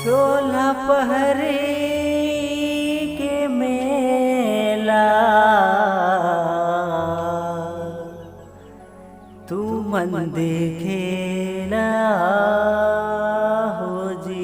सोलह पहरी के मेला तू मन देखेला हो जी।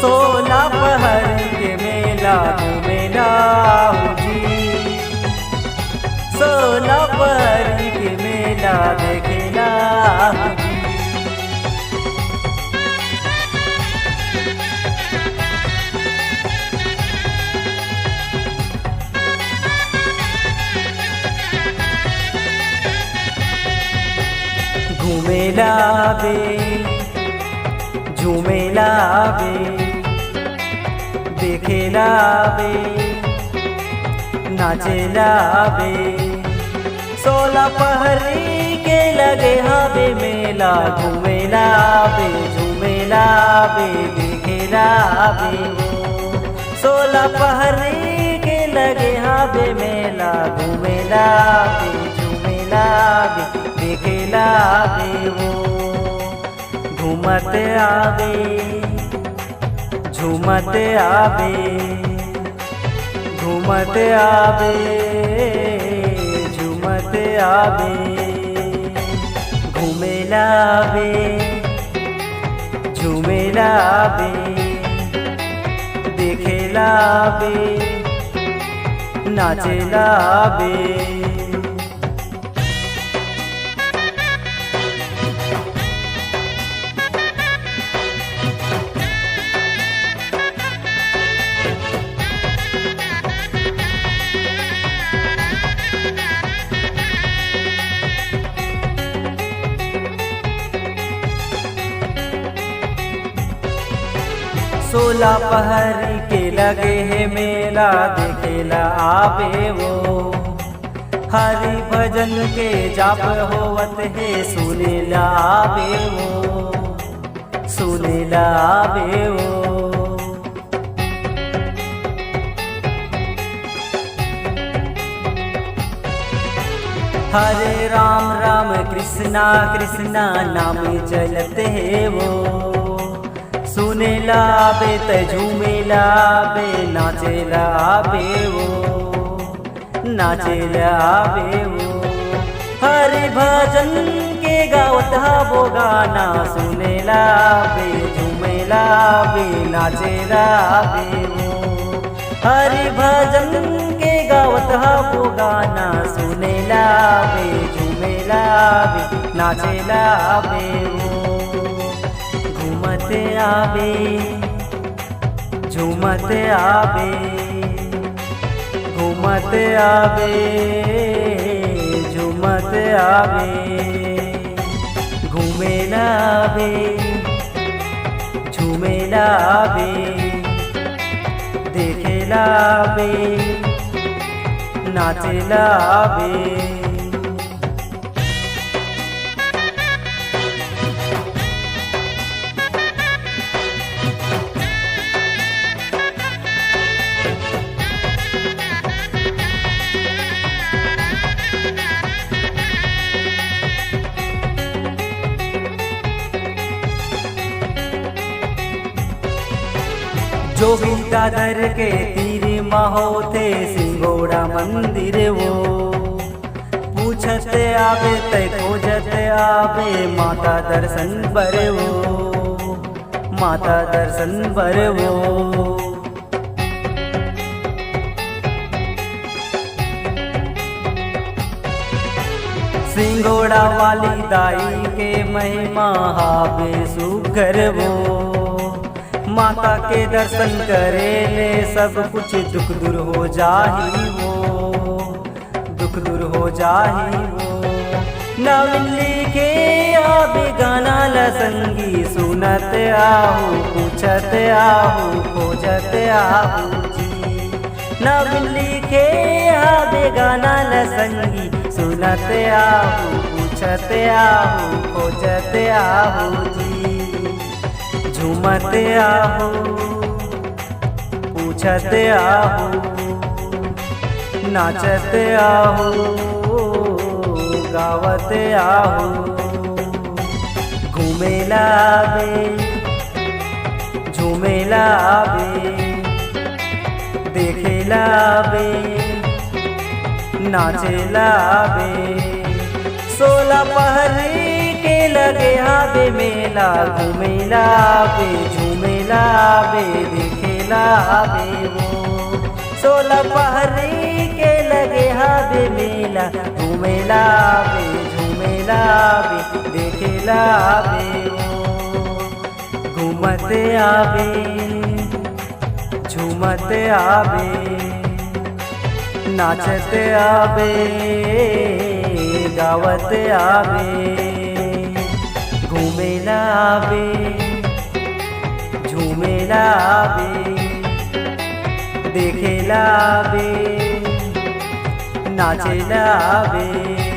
सोलह पहरी के मेला घूमेला हो जी। सोलह पहरी के मेला देखेला हो जी। घूमेला बे झूमेला बे देखेला बे नाचेला बे। सोलह पहरी के लगे हवे मेला घूमेला बे झूमेला बे देखेला बे वो। सोलह पहरी के लगे हवे मेला घूमेला बे झूमेला बे देखेला बे वो। घूमत आवे झूमत आवे घूमत आवे झूमत आवे। घूमेला आवे झूमेला आवे देखेला आवे नाचेला आवे। सोलह पहरी के लगे है मेला देखेला आवे वो। हरि भजन के जाप होवत है सुनेला आवे वो सुनेला आवे वो। हरे राम राम कृष्णा कृष्णा नाम चलते है वो। सुनेला बे त झूमेला बे नाचेला बे वो नाचेला बे वो। हरि भजन के गावत वो गाना सुनेला बे झूमेला बे नाचेला बे वो। हरि भजन के गावत वो गाना सुनेला बे झूमेला बे नाचेला बे वो। घूमत आवे झूमत आवे घूमत आवे झूमत आवे। घूमेला आवे झूमेला आवे देखेला आवे नाचेला आवे। जोगिंदाधर के तीर महोते सिंगोड़ा मंदिर वो। पूछत आवे ते खोजत आवे माता दर्शन बर वो माता दर्शन बर वो। सिंगोड़ा वाली दाई के महिमा हावे सुघर वो। माता के दर्शन करे ले सब कुछ दुख दूर हो जाही वो दुख दूर हो जाही वो। नवीन लिखे आवे गाना लसंगी सुनत आहू पूछत आहू खोजत आहू जी। नवीन लिखे आवे गाना लसंगी सुनत आहू पूछत आहू खोजत आहू जी। झूमत आहो पूछत आहो नाचत आहो गावत आहो घूमेला बे झूमेला बे देखेला बे नाचेला बे सोला पहरी के लगे हाबे मेला घूमेला बे झूमेला बे देखेला बे वो सोला पहरी के लगे हाबे मेला घूमेला बे झूमेला बे देखेला बे वो घूमत आबे झूमत आबे नाचत आबे गावत आबे घूमेला आबे झूमेला आबे देखेला आबे नाचेला आबे।